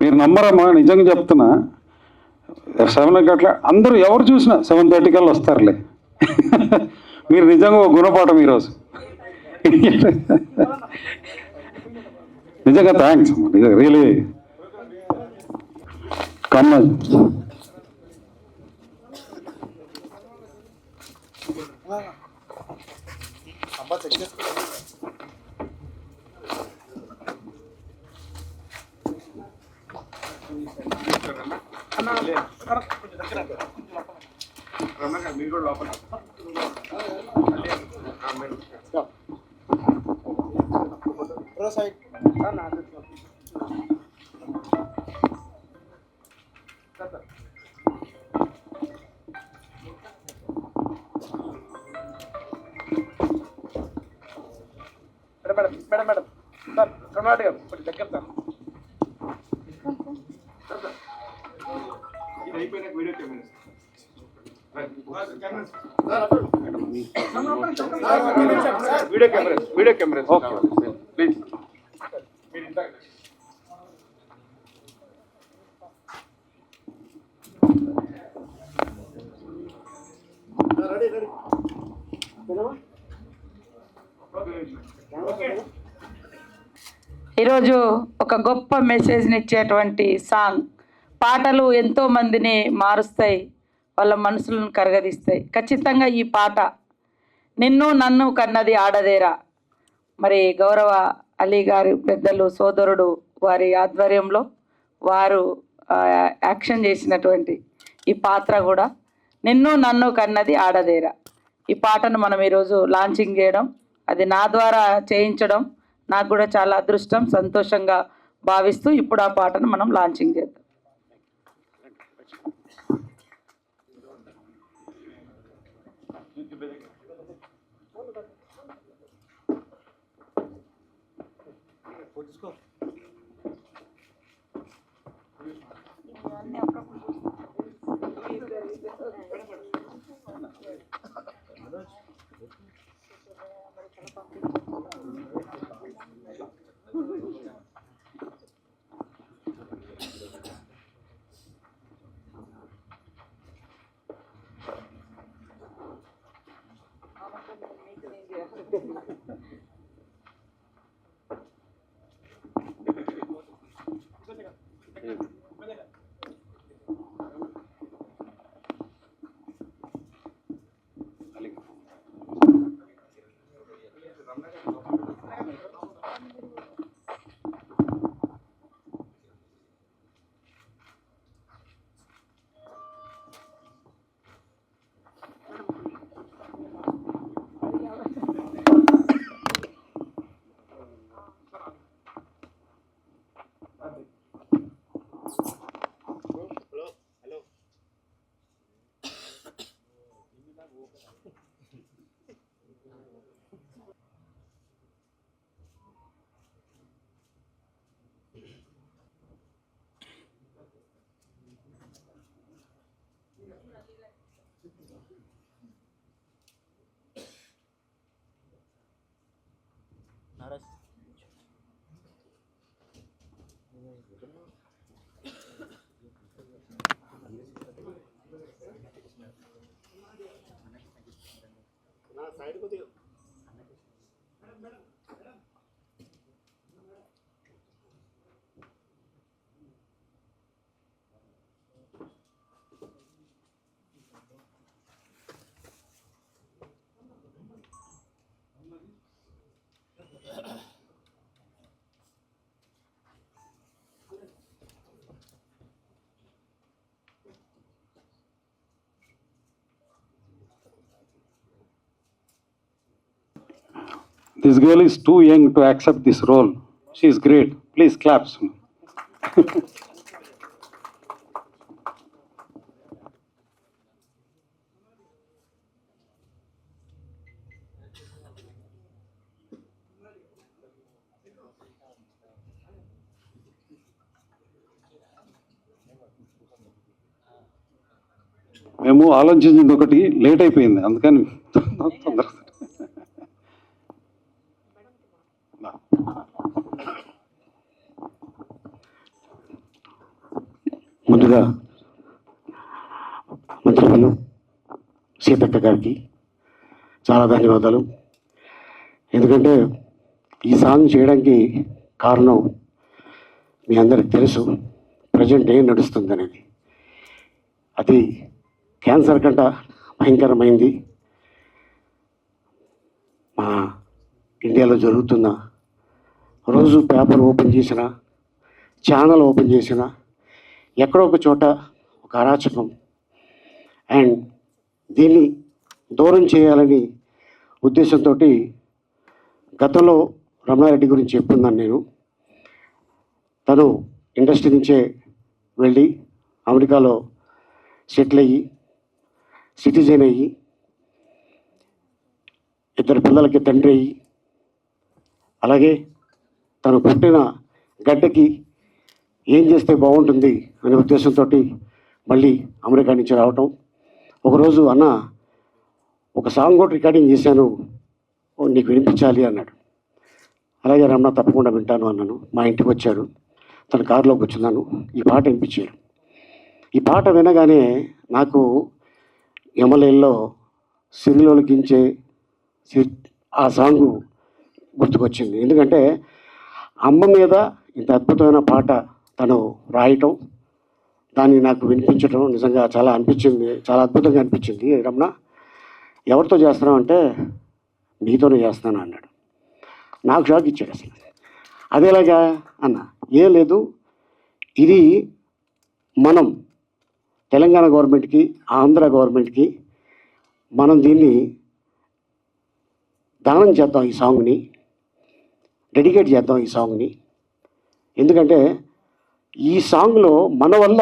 మీరు నమ్మరమ్మా, నిజంగా చెప్తున్నా. 7 అట్లా అందరూ ఎవరు చూసినా 7:30 కల్లా వస్తారులే. మీరు నిజంగా ఒక గుణపాఠం ఈరోజు. నిజంగా థ్యాంక్స్, రియలీ కమ్మ. మేడం సార్ కర్ణాటక కొంచెం దగ్గర సార్. ఇది అయిపోయినాక video camera video camera please. ఈరోజు ఒక గొప్ప మెసేజ్ని ఇచ్చేటువంటి సాంగ్. పాటలు ఎంతో మందిని మారుస్తాయి, వాళ్ళ మనసులను కరగదీస్తాయి. ఖచ్చితంగా ఈ పాట నిన్ను నన్ను కన్నది ఆడదేరా, మరి గౌరవ అలీ గారు పెద్దలు సోదరుడు వారి ఆధ్వర్యంలో వారు యాక్షన్ చేసినటువంటి ఈ పాత్ర కూడా నిన్ను నన్ను కన్నది ఆడదేరా. ఈ పాటను మనం ఈరోజు లాంచింగ్ చేయడం, అది నా ద్వారా చేయించడం నాకు కూడా చాలా అదృష్టం, సంతోషంగా భావిస్తూ ఇప్పుడు ఆ పాటను మనం లాంచింగ్ చేద్దాం. This girl is too young to accept this role. She is great. Please clap. మేము ఆలోచించింది ఒకటి, లేట్ అయిపోయింది, అందుకని తొందర. ముందుగా మంత్రులు సీతక్క గారికి చాలా ధన్యవాదాలు. ఎందుకంటే ఈ సాంగ్ చేయడానికి కారణం మీ అందరికి తెలుసు, ప్రజెంట్ ఏం నడుస్తుంది అనేది. అది క్యాన్సర్ కంట భయంకరమైంది. మా ఇండియాలో జరుగుతున్న రోజు పేపర్ ఓపెన్ చేసిన, ఛానల్ ఓపెన్ చేసిన, ఎక్కడో ఒక చోట ఒక అరాచకం. అండ్ దీన్ని దూరం చేయాలని ఉద్దేశంతో గతంలో రమణారెడ్డి గురించి చెప్తున్నాను నేను. తను ఇండస్ట్రీ నుంచే వెళ్ళి అమెరికాలో సెటిల్ అయ్యి సిటిజన్ అయ్యి 2 పిల్లలకి తండ్రి అయ్యి, అలాగే తను పుట్టిన గడ్డకి ఏం చేస్తే బాగుంటుంది అనే ఉద్దేశంతో మళ్ళీ అమెరికా నుంచి రావటం. ఒకరోజు అన్న ఒక సాంగ్ కూడా రికార్డింగ్ చేశాను, నీకు వినిపించాలి అన్నాడు. అలాగే రమణ తప్పకుండా వింటాను అన్నాను. మా ఇంటికి వచ్చాడు, తన కారులోకి వచ్చినాను, ఈ పాట వినిపించాడు. ఈ పాట వినగానే నాకు ఎమ్మెల్యేలో సిరిలోకించే ఆ సాంగ్ గుర్తుకొచ్చింది. ఎందుకంటే అమ్మ మీద ఇంత అద్భుతమైన పాట తను రాయటం, దాన్ని నాకు వినిపించడం నిజంగా చాలా అనిపించింది, చాలా అద్భుతంగా అనిపించింది. రమణ ఎవరితో చేస్తున్నావు అంటే నీతోనే చేస్తాను అన్నాడు. నాకు షాక్ ఇచ్చాడు. అసలు అదేలాగా అన్న, ఏం లేదు, ఇది మనం తెలంగాణ గవర్నమెంట్కి, ఆంధ్ర గవర్నమెంట్కి మనం దీన్ని దానం చేద్దాం, ఈ సాంగ్ని డెడికేట్ చేద్దాం ఈ సాంగ్ని. ఎందుకంటే ఈ సాంగ్లో మన వల్ల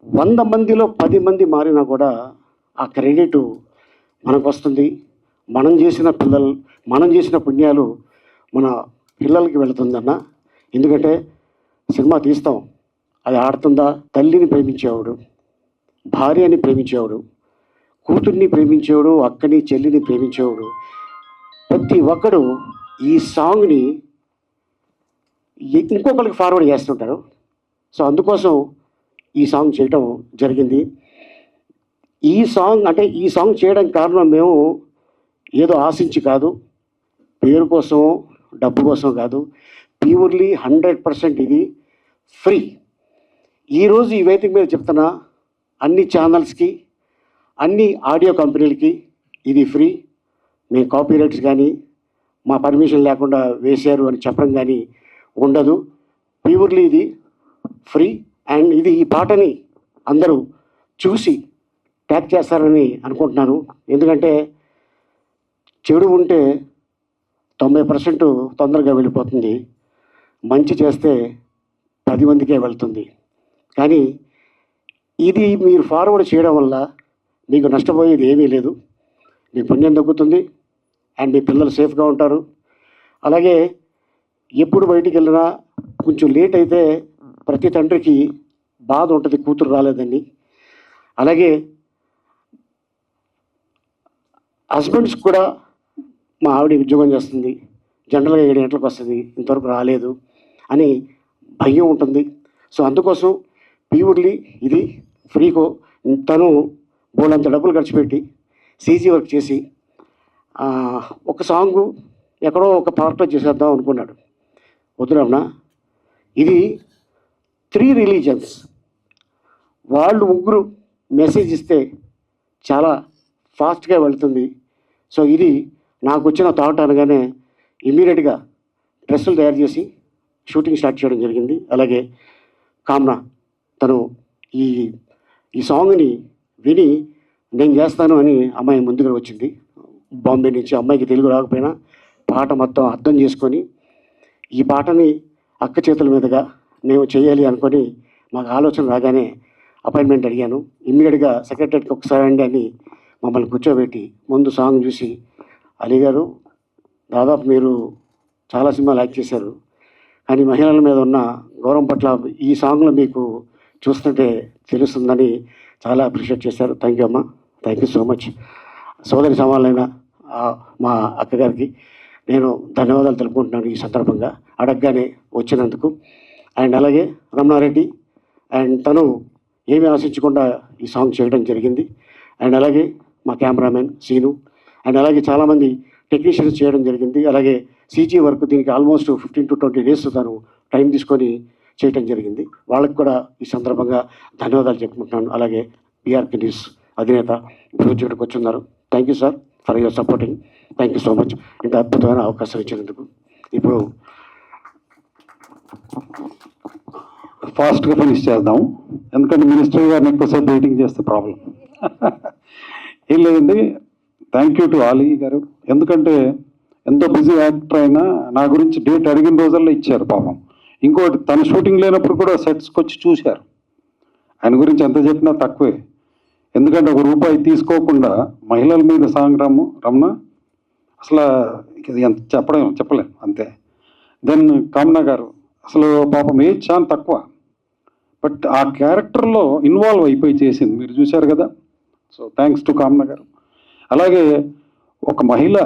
100 మందిలో 10 మంది మారినా కూడా ఆ క్రెడిట్ మనకు వస్తుంది. మనం చేసిన పుణ్యాలు మన పిల్లలకి వెళుతుందన్న. ఎందుకంటే సినిమా తీస్తాం, అది ఆడుతుందా? తల్లిని ప్రేమించేవాడు, భార్యని ప్రేమించేవాడు, కూతుర్ని ప్రేమించేవాడు, అక్కని చెల్లిని ప్రేమించేవాడు, ప్రతి ఒక్కడు ఈ సాంగ్ని ఇంకొకరికి ఫార్వర్డ్ చేస్తుంటారు. సో అందుకోసం ఈ సాంగ్ చేయటం జరిగింది. ఈ సాంగ్ చేయడానికి కారణం మేము ఏదో ఆశించి కాదు, పేరు కోసం డబ్బు కోసం కాదు, ప్యూర్లీ 100% ఇది ఫ్రీ. ఈరోజు ఈ వేదిక మీద చెప్తున్నా, అన్ని ఛానల్స్కి, అన్ని ఆడియో కంపెనీలకి ఇది ఫ్రీ. మేము కాపీరైట్స్ కానీ మా పర్మిషన్ లేకుండా వేశారు అని చెప్పడం కానీ ఉండదు. ప్యూర్లీ ఇది ఫ్రీ. అండ్ ఈ పాటని అందరూ చూసి ట్యాగ్ చేస్తారని అనుకుంటున్నాను. ఎందుకంటే చెడు ఉంటే 90% తొందరగా వెళ్ళిపోతుంది, మంచి చేస్తే 10 మందికే వెళ్తుంది. కానీ ఇది మీరు ఫార్వర్డ్ చేయడం వల్ల మీకు నష్టపోయేది ఏమీ లేదు, మీ పుణ్యం తగ్గుతుంది అండ్ మీ పిల్లలు సేఫ్గా ఉంటారు. అలాగే ఎప్పుడు బయటికి వెళ్ళినా కొంచెం లేట్ అయితే ప్రతి తండ్రికి బాధ ఉంటుంది, కూతురు రాలేదని. అలాగే హస్బెండ్స్ కూడా, మా ఆవిడ ఉద్యోగం చేస్తుంది, జనరల్గా 7 గంటలకు వస్తుంది, ఇంతవరకు రాలేదు అని భయం ఉంటుంది. సో అందుకోసం ప్యూర్లీ ఇది ఫ్రీకో. తను బోలంత డబ్బులు ఖర్చు పెట్టి సీజీ వర్క్ చేసి ఒక సాంగు ఎక్కడో ఒక పార్ట్లో చేసేద్దాం అనుకున్నాడు. వద్దురమణ, ఇది 3 రిలీజన్స్ వాళ్ళు 3 మెసేజ్ ఇస్తే చాలా ఫాస్ట్గా వెళ్తుంది. సో ఇది నాకు వచ్చిన థాట్ అనగానే ఇమ్మీడియట్గా డ్రెస్సులు తయారు చేసి షూటింగ్ స్టార్ట్ చేయడం జరిగింది. అలాగే కామ్నా తను ఈ సాంగ్ని విని నేను చేస్తాను అని అమ్మాయి ముందుగా వచ్చింది బాంబే నుంచి. అమ్మాయికి తెలుగు రాకపోయినా పాట మొత్తం అర్థం చేసుకొని ఈ పాటని అక్క చేతుల మీదుగా మేము చేయాలి అనుకొని మాకు ఆలోచన రాగానే అపాయింట్మెంట్ అడిగాను. ఇమ్మీడియట్గా సెక్రటరీకి ఒకసారి అండి అని మమ్మల్ని కూర్చోబెట్టి ముందు సాంగ్ చూసి, అలీ గారు దాదాపు మీరు చాలా సినిమాలు యాక్ట్ చేశారు, కానీ మహిళల మీద ఉన్న గౌరవం పట్ల ఈ సాంగ్లో మీకు చూస్తుంటే తెలుస్తుందని చాలా అప్రిషియేట్ చేశారు. థ్యాంక్ యూ అమ్మ, థ్యాంక్ యూ సో మచ్. సోదరి సమానమైన మా అక్కగారికి నేను ధన్యవాదాలు తెలుపుకుంటున్నాను ఈ సందర్భంగా, అడగగానే వచ్చినందుకు. అండ్ అలాగే రమణారెడ్డి అండ్ తను ఏమీ ఆశించకుండా ఈ సాంగ్ చేయడం జరిగింది. అండ్ అలాగే మా కెమెరామెన్ సీను అండ్ అలాగే చాలామంది టెక్నీషియన్స్ చేయడం జరిగింది. అలాగే సీజీ వర్క్ దీనికి ఆల్మోస్ట్ 15 to 20 days తను టైం తీసుకొని చేయడం జరిగింది. వాళ్ళకి కూడా ఈ సందర్భంగా ధన్యవాదాలు చెప్పుకుంటున్నాను. అలాగే పిఆర్కే న్యూస్ అధినేత ప్రొడ్యూసర్కి వచ్చున్నారు. Thank you sir for your supporting. Thank you so much ఇంత అద్భుతమైన అవకాశం ఇచ్చినందుకు. ఇప్పుడు ఫాస్ట్గా ఫినిష్ చేద్దాం, ఎందుకంటే మినిస్టర్ గారిని ఎక్కువసేపు వెయిటింగ్ చేస్తే ప్రాబ్లం. ఏం లేదండి, థ్యాంక్ యూ టు ఆలీ గారు. ఎందుకంటే ఎంతో బిజీ యాక్టర్ అయినా నా గురించి డేట్ అడిగిన రోజుల్లో ఇచ్చారు పాపం. ఇంకోటి తన షూటింగ్ లేనప్పుడు కూడా సెట్స్కి వచ్చి చూశారు. ఆయన గురించి ఎంత చెప్పినా తక్కువే, ఎందుకంటే ₹1 తీసుకోకుండా మహిళల మీద సాంగ్ రమణ అసలు ఇది ఎంత చెప్పలేం అంతే. దెన్ కామనా గారు అసలు పాపం ఏజ్ చాలా తక్కువ, బట్ ఆ క్యారెక్టర్లో ఇన్వాల్వ్ అయిపోయి చేసింది, మీరు చూశారు కదా. సో థ్యాంక్స్ టు కామనా గారు. అలాగే ఒక మహిళ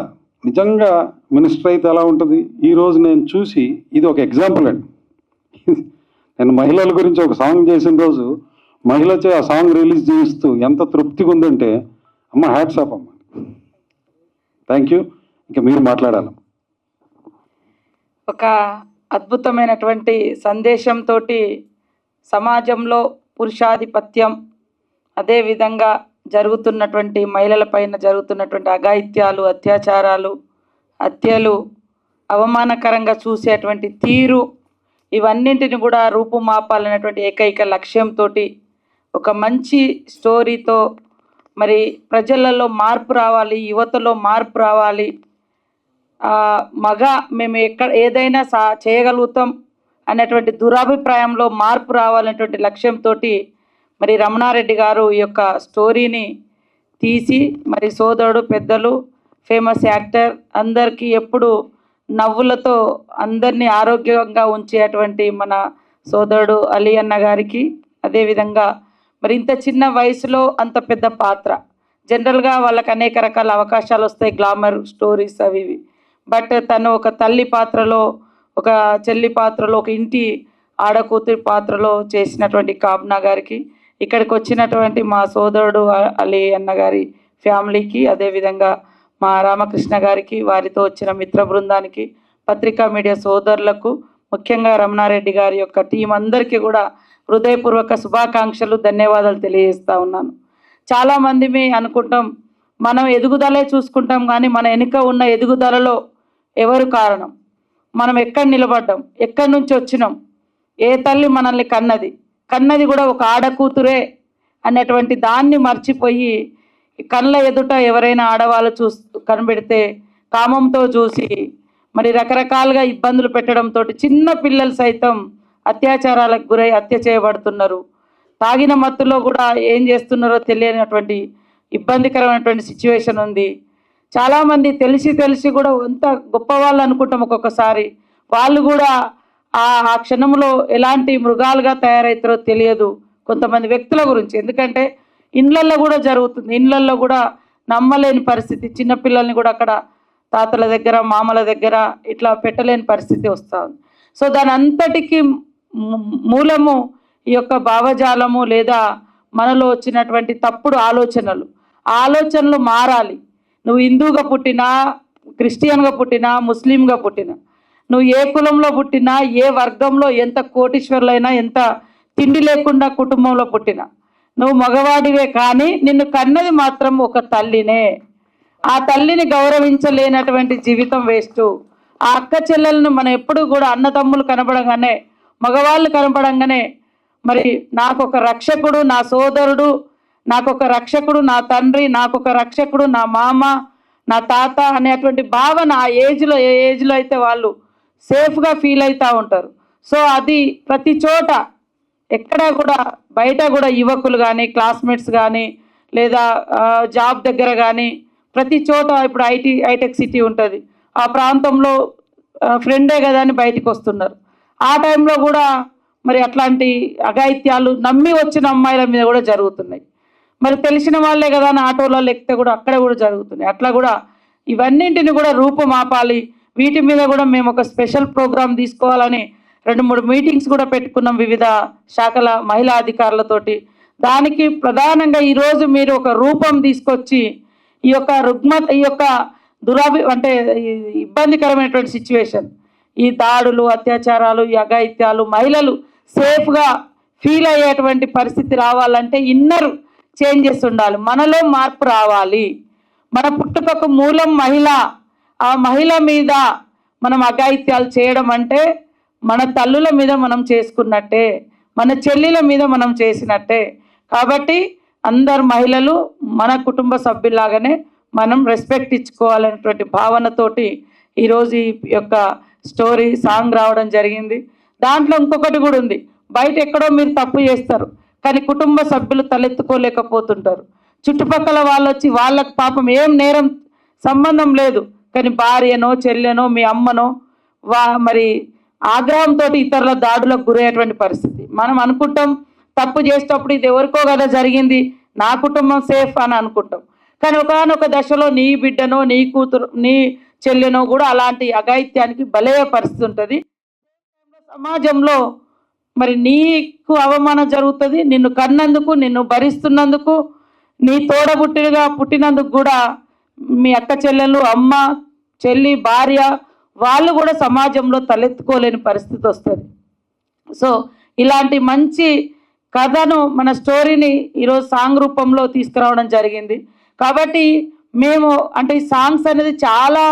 నిజంగా మినిస్టర్ అయితే ఎలా ఉంటుంది, ఈరోజు నేను చూసి ఇది ఒక ఎగ్జాంపుల్ అండి. నేను మహిళల గురించి ఒక సాంగ్ చేసిన రోజు మహిళచే ఆ సాంగ్ రిలీజ్ చేయిస్తూ ఎంత తృప్తిగా ఉందంటే అమ్మ హ్యాట్స్ ఆఫ్ అమ్మ. Thank you. ఇంకా మీరు మాట్లాడాలి. ఒక అద్భుతమైనటువంటి సందేశంతో సమాజంలో పురుషాధిపత్యం, అదేవిధంగా జరుగుతున్నటువంటి మహిళలపైన జరుగుతున్నటువంటి అఘాయిత్యాలు, అత్యాచారాలు, హత్యలు, అవమానకరంగా చూసేటువంటి తీరు, ఇవన్నింటిని కూడా రూపుమాపాలనేటువంటి ఏకైక లక్ష్యంతో ఒక మంచి స్టోరీతో మరి ప్రజలలో మార్పు రావాలి, యువతలో మార్పు రావాలి, మేము ఏదైనా చేయగలుగుతాం అనేటువంటి దురాభిప్రాయంలో మార్పు రావాలనేటువంటి లక్ష్యంతో మరి రమణారెడ్డి గారు ఈ యొక్క స్టోరీని తీసి మరి సోదరుడు పెద్దలు ఫేమస్ యాక్టర్ అందరికీ ఎప్పుడు నవ్వులతో అందరినీ ఆరోగ్యంగా ఉంచేటువంటి మన సోదరుడు అలీ అన్న గారికి, అదేవిధంగా మరి ఇంత చిన్న వయసులో అంత పెద్ద పాత్ర, జనరల్గా వాళ్ళకి అనేక రకాల అవకాశాలు వస్తాయి, గ్లామర్ స్టోరీస్ అవి ఇవి, బట్ తను ఒక తల్లి పాత్రలో, ఒక చెల్లి పాత్రలో, ఒక ఇంటి ఆడకూతురి పాత్రలో చేసినటువంటి కామనా గారికి, ఇక్కడికి వచ్చినటువంటి మా సోదరుడు అలీ అన్న గారి ఫ్యామిలీకి, అదేవిధంగా మా రామకృష్ణ గారికి, వారితో వచ్చిన మిత్ర బృందానికి, పత్రికా మీడియా సోదరులకు, ముఖ్యంగా రమణారెడ్డి గారి యొక్క టీం అందరికీ కూడా హృదయపూర్వక శుభాకాంక్షలు, ధన్యవాదాలు తెలియజేస్తూ ఉన్నాను. చాలామంది అనుకుంటాం మనం ఎదుగుదలే చూసుకుంటాం, కానీ మన వెనుక ఉన్న ఎదుగుదలలో ఎవరు కారణం, మనం ఎక్కడ నిలబడ్డాం, ఎక్కడి నుంచి వచ్చినాం, ఏ తల్లి మనల్ని కన్నది కూడా ఒక ఆడకూతురే అనేటువంటి దాన్ని మర్చిపోయి కళ్ళ ఎదుట ఎవరైనా ఆడవాళ్ళు కనబెడితే కామంతో చూసి మరి రకరకాలుగా ఇబ్బందులు పెట్టడంతో చిన్న పిల్లలు సైతం అత్యాచారాలకు గురై హత్య చేయబడుతున్నారు. తాగిన మత్తులో కూడా ఏం చేస్తున్నారో తెలియనటువంటి ఇబ్బందికరమైనటువంటి సిచ్యువేషన్ ఉంది. చాలామంది తెలిసి కూడా ఎంత గొప్పవాళ్ళు అనుకుంటాం, ఒక్కొక్కసారి వాళ్ళు కూడా ఆ క్షణంలో ఎలాంటి మృగాలుగా తయారవుతారో తెలియదు కొంతమంది వ్యక్తుల గురించి. ఎందుకంటే ఇండ్లల్లో కూడా జరుగుతుంది, ఇండ్లల్లో కూడా నమ్మలేని పరిస్థితి, చిన్నపిల్లల్ని కూడా అక్కడ తాతల దగ్గర మామల దగ్గర ఇట్లా పెట్టలేని పరిస్థితి వస్తూ ఉంది. సో దాని అంతటికి మూలము ఈ యొక్క భావజాలము లేదా మనలో వచ్చినటువంటి తప్పుడు ఆలోచనలు మారాలి. నువ్వు హిందూగా పుట్టినా, క్రిస్టియన్గా పుట్టినా, ముస్లింగా పుట్టినా, నువ్వు ఏ కులంలో పుట్టినా, ఏ వర్గంలో, ఎంత కోటీశ్వరులైనా, ఎంత తిండి లేకుండా కుటుంబంలో పుట్టినా నువ్వు మగవాడివే, కానీ నిన్ను కన్నది మాత్రం ఒక తల్లినే. ఆ తల్లిని గౌరవించలేనటువంటి జీవితం వేస్ట్. ఆ అక్క చెల్లెలను మనం ఎప్పుడు కూడా అన్నదమ్ములు కనబడంగానే, మగవాళ్ళు కనబడంగానే మరి నాకొక రక్షకుడు నా సోదరుడు, నాకొక రక్షకుడు నా తండ్రి, నాకొక రక్షకుడు నా మామ, నా తాత అనేటువంటి భావన ఆ ఏజ్లో, ఏ ఏజ్లో అయితే వాళ్ళు సేఫ్గా ఫీల్ అవుతూ ఉంటారు. సో అది ప్రతి చోట ఎక్కడ కూడా బయట కూడా యువకులు కానీ, క్లాస్మేట్స్ కానీ, లేదా జాబ్ దగ్గర కానీ ప్రతి చోట ఇప్పుడు హైటెక్ సిటీ ఉంటుంది, ఆ ప్రాంతంలో ఫ్రెండే కదా అని బయటికి వస్తున్నారు. ఆ టైంలో కూడా మరి అట్లాంటి అఘాయిత్యాలు నమ్మి వచ్చిన అమ్మాయిల మీద కూడా జరుగుతున్నాయి. మరి తెలిసిన వాళ్ళే కదా అని ఆటోలలో ఎక్కితే కూడా అక్కడ కూడా జరుగుతున్నాయి. అట్లా కూడా ఇవన్నింటిని కూడా రూపుమాపాలి. వీటి మీద కూడా మేము ఒక స్పెషల్ ప్రోగ్రాం తీసుకోవాలని 2-3 మీటింగ్స్ కూడా పెట్టుకున్నాం వివిధ శాఖల మహిళా అధికారులతోటి. దానికి ప్రధానంగా ఈరోజు మీరు ఒక రూపం తీసుకొచ్చి ఈ యొక్క ఈ యొక్క అంటే ఇబ్బందికరమైనటువంటి సిచ్యువేషన్, ఈ దాడులు, అత్యాచారాలు, ఈ అఘాయిత్యాలు, మహిళలు సేఫ్గా ఫీల్ అయ్యేటువంటి పరిస్థితి రావాలంటే ఇన్నర్ చేంజెస్ ఉండాలి, మనలో మార్పు రావాలి. మన పుట్టుకకు మూలం మహిళ. ఆ మహిళ మీద మనం అఘాయిత్యాలు చేయడం అంటే మన తల్లుల మీద మనం చేసుకున్నట్టే, మన చెల్లిల మీద మనం చేసినట్టే. కాబట్టి అందరు మహిళలు మన కుటుంబ సభ్యులాగానే మనం రెస్పెక్ట్ ఇచ్చుకోవాలనేటువంటి భావనతోటి ఈరోజు ఈ యొక్క స్టోరీ సాంగ్ రావడం జరిగింది. దాంట్లో ఇంకొకటి కూడా ఉంది, బయట ఎక్కడో మీరు తప్పు చేస్తారు కానీ కుటుంబ సభ్యులు తలెత్తుకోలేకపోతుంటారు. చుట్టుపక్కల వాళ్ళు వచ్చి వాళ్ళకు పాపం ఏం నేరం సంబంధం లేదు కానీ భార్యనో చెల్లెనో మీ అమ్మనో మరి ఆగ్రహంతో ఇతరుల దాడులకు గురయ్యేటువంటి పరిస్థితి. మనం అనుకుంటాం తప్పు చేసేటప్పుడు ఇది ఎవరికో కదా జరిగింది, నా కుటుంబం సేఫ్ అని అనుకుంటాం. కానీ ఒకనొక దశలో నీ బిడ్డనో నీ కూతురు నీ చెల్లెనో కూడా అలాంటి అఘాయిత్యానికి బలయ్యే పరిస్థితి ఉంటుంది. సమాజంలో మరి నీకు అవమానం జరుగుతుంది, నిన్ను కన్నందుకు, నిన్ను భరిస్తున్నందుకు, నీ తోడబుట్టిగా పుట్టినందుకు కూడా మీ అక్క చెల్లెలు, అమ్మ, చెల్లి, భార్య వాళ్ళు కూడా సమాజంలో తలెత్తుకోలేని పరిస్థితి వస్తుంది. సో ఇలాంటి మంచి కథను మన స్టోరీని ఈరోజు సాంగ్ రూపంలో తీసుకురావడం జరిగింది. కాబట్టి మేము అంటే ఈ సాంగ్స్ అనేది చాలా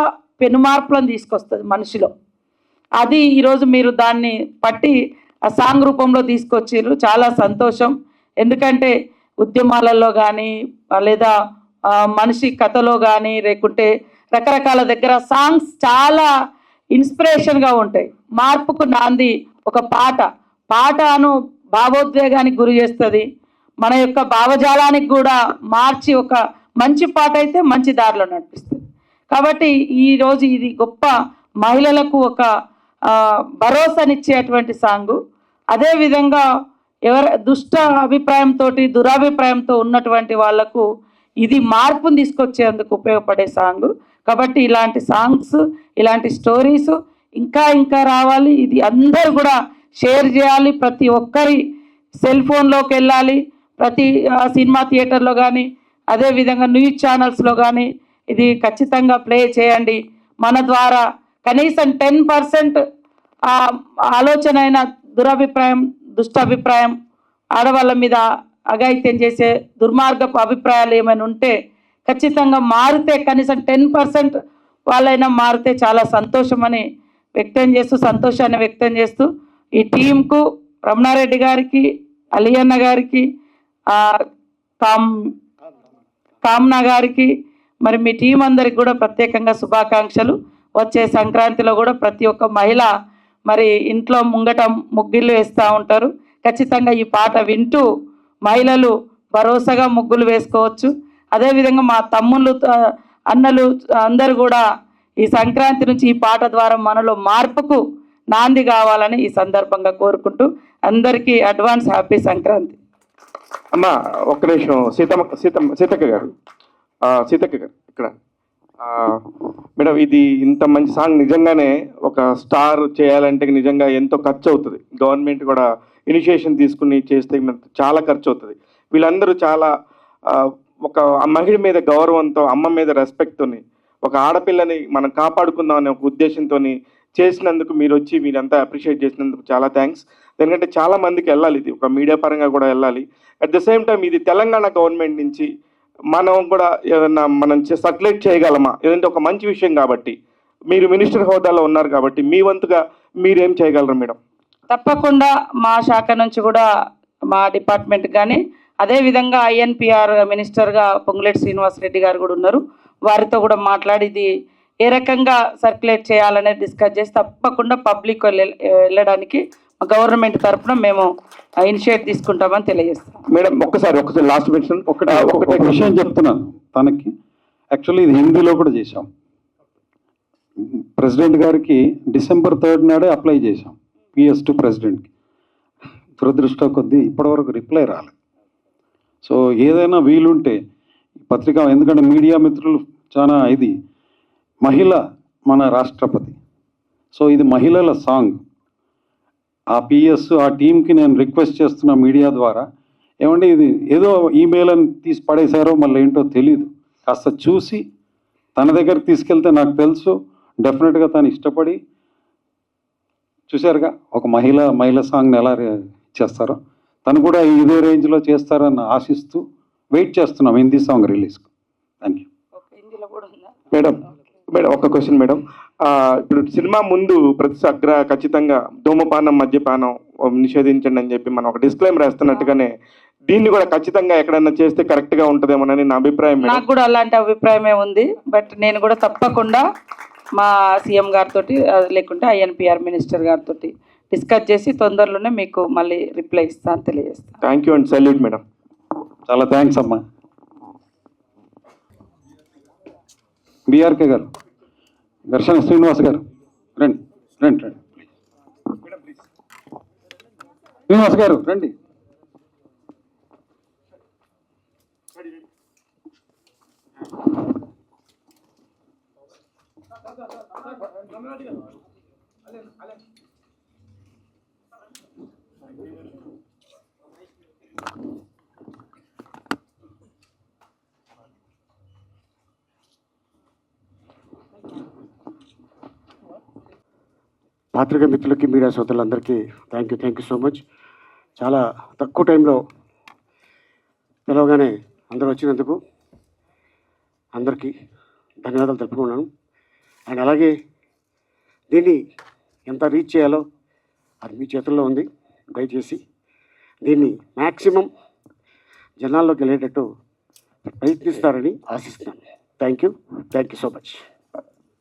పెనుమార్పులను తీసుకొస్తుంది మనిషిలో. అది ఈరోజు మీరు దాన్ని పట్టి ఆ సాంగ్ రూపంలో తీసుకొచ్చారు, చాలా సంతోషం. ఎందుకంటే ఉద్యమాలలో కానీ లేదా మనిషి కథలో కానీ లేకుంటే రకరకాల దగ్గర సాంగ్స్ చాలా ఇన్స్పిరేషన్గా ఉంటాయి. మార్పుకు నాంది ఒక పాటను భావోద్వేగానికి గురి చేస్తుంది, మన యొక్క భావజాలానికి కూడా మార్చి ఒక మంచి పాట అయితే మంచి దారిలో నడిపిస్తుంది. కాబట్టి ఈరోజు ఇది గొప్ప మహిళలకు ఒక భరోసానిచ్చేటువంటి సాంగు. అదేవిధంగా దుష్ట అభిప్రాయంతో దురాభిప్రాయంతో ఉన్నటువంటి వాళ్లకు ఇది మార్పును తీసుకొచ్చేందుకు ఉపయోగపడే సాంగ్. కాబట్టి ఇలాంటి సాంగ్స్, ఇలాంటి స్టోరీస్ ఇంకా రావాలి. ఇది అందరూ కూడా షేర్ చేయాలి, ప్రతి ఒక్కరి సెల్ ఫోన్లోకి వెళ్ళాలి, ప్రతి సినిమా థియేటర్లో కానీ అదేవిధంగా న్యూస్ ఛానల్స్లో కానీ ఇది ఖచ్చితంగా ప్లే చేయండి. మన ద్వారా కనీసం 10% ఆలోచన అయిన దురభిప్రాయం, దుష్టాభిప్రాయం, ఆడవాళ్ళ మీద అఘాయిత్యం చేసే దుర్మార్గపు అభిప్రాయాలు ఏమైనా ఉంటే ఖచ్చితంగా మారితే కనీసం 10% వాళ్ళైనా మారితే చాలా సంతోషాన్ని వ్యక్తం చేస్తూ ఈ టీంకు రమణారెడ్డి గారికి, అలియన్న గారికి, కామ్నా గారికి మరి మీ టీం అందరికి కూడా ప్రత్యేకంగా శుభాకాంక్షలు. వచ్చే సంక్రాంతిలో కూడా ప్రతి ఒక్క మహిళ మరి ఇంట్లో ముంగట ముగ్గులు వేస్తూ ఉంటారు. ఖచ్చితంగా ఈ పాట వింటూ మహిళలు భరోసాగా ముగ్గులు వేసుకోవచ్చు. అదేవిధంగా మా తమ్ముళ్ళు, అన్నలు అందరూ కూడా ఈ సంక్రాంతి నుంచి ఈ పాట ద్వారా మనలో మార్పుకు నాంది కావాలని ఈ సందర్భంగా కోరుకుంటూ అందరికీ అడ్వాన్స్ హ్యాపీ సంక్రాంతి. అమ్మా ఒక్క నిమిషం, సీతక్క గారు ఇక్కడ మేడం, ఇది ఇంత మంచి సాంగ్ నిజంగానే ఒక స్టార్ చేయాలంటే నిజంగా ఎంతో ఖర్చు అవుతుంది. గవర్నమెంట్ కూడా ఇనిషియేషన్ తీసుకుని చేస్తే చాలా ఖర్చు అవుతుంది. వీళ్ళందరూ చాలా ఒక మహిళ మీద గౌరవంతో, అమ్మ మీద రెస్పెక్ట్తోని, ఒక ఆడపిల్లని మనం కాపాడుకుందాం అనే ఒక ఉద్దేశంతో చేసినందుకు మీరు వచ్చి మీరంతా అప్రిషియేట్ చేసినందుకు చాలా థ్యాంక్స్. ఎందుకంటే చాలా మందికి వెళ్ళాలి, ఇది ఒక మీడియా పరంగా కూడా వెళ్ళాలి. అట్ ద సేమ్ టైం ఇది తెలంగాణ గవర్నమెంట్ నుంచి మనం కూడా ఏదన్నా మనం సర్క్యులేట్ చేయగలమా, ఏదంటే ఒక మంచి విషయం కాబట్టి, మీరు మినిస్టర్ హోదాలో ఉన్నారు కాబట్టి మీ వంతుగా మీరేం చేయగలరు మేడం? తప్పకుండా మా శాఖ నుంచి కూడా మా డిపార్ట్మెంట్ కానీ అదేవిధంగా INPR మినిస్టర్గా పొంగులేటి శ్రీనివాసరెడ్డి గారు కూడా ఉన్నారు, వారితో కూడా మాట్లాడి ఇది ఏ రకంగా సర్క్యులేట్ చేయాలనేది డిస్కస్ చేసి తప్పకుండా పబ్లిక్ వెళ్ళడానికి గవర్నమెంట్ తరఫున మేము ఇనిషియేట్ తీసుకుంటామని తెలియజేస్తాం. మేడం ఒకసారి లాస్ట్ మెన్షన్ ఒకటి విషయం చెప్తున్నాను తనకి. యాక్చువల్లీ ఇది హిందీలో కూడా చేశాం. ప్రెసిడెంట్ గారికి December 3rd నాడే అప్లై చేశాం PS2 ప్రెసిడెంట్కి. దురదృష్టం కొద్దీ ఇప్పటివరకు రిప్లై రాలేదు. సో ఏదైనా వీలుంటే పత్రిక, ఎందుకంటే మీడియా మిత్రులు చాలా ఇది మహిళ మన రాష్ట్రపతి, సో ఇది మహిళల సాంగ్. ఆ పిఎస్ ఆ టీంకి నేను రిక్వెస్ట్ చేస్తున్న మీడియా ద్వారా, ఏమంటే ఇది ఏదో ఈమెయిల్ అని తీసి పడేశారో మళ్ళీ ఏంటో తెలీదు, కాస్త చూసి తన దగ్గరికి తీసుకెళ్తే నాకు తెలుసు డెఫినెట్గా తను ఇష్టపడి, చూశారుగా ఒక మహిళ సాంగ్ని ఎలా చేస్తారో, తను కూడా ఇదే రేంజ్లో చేస్తారని ఆశిస్తూ వెయిట్ చేస్తున్నాం హిందీ సాంగ్ రిలీజ్కు. Thank you. హిందీలో కూడా ఉందా? మేడం మేడం ఒక క్వశ్చన్ మేడం. ఇప్పుడు సినిమా ముందు ప్రతి ఖచ్చితంగా ధూమపానం మద్యపానం నిషేధించండి అని చెప్పి మనం ఒక డిస్క్లైమర్ వేస్తున్నట్టుగానే దీన్ని కూడా ఖచ్చితంగా ఎక్కడన్నా చేస్తే కరెక్ట్గా ఉంటుందేమోనని నా అభిప్రాయం మేడం. నాకు కూడా అలాంటి అభిప్రాయమే ఉంది. బట్ నేను కూడా తప్పకుండా మా సీఎం గారితో లేకుంటే ఐఎన్పిఆర్ మినిస్టర్ గారితో డిస్కస్ చేసి తొందరలోనే మీకు మళ్ళీ రిప్లై ఇస్తాను, తెలియజేస్తాను. Thank you and salute madam. చాలా థ్యాంక్స్ అమ్మా. బీఆర్కే గారు, ఘర్షణ శ్రీనివాస్ గారు, రండి రండి రండి. శ్రీనివాస్ గారు రండి. పాత్రిక మిత్రులకి, మీడియా సోదరులందరికీ థ్యాంక్ యూ సో మచ్. చాలా తక్కువ టైంలో పిలవగానే అందరూ వచ్చినందుకు అందరికీ ధన్యవాదాలు తెలుపుకున్నాను. అండ్ అలాగే దీన్ని ఎంత రీచ్ చేయాలో అది మీ చేతుల్లో ఉంది. దయచేసి దీన్ని మ్యాక్సిమం జనాల్లోకి వెళ్ళేటట్టు ప్రయత్నిస్తారని ఆశిస్తున్నాను. Thank you so much.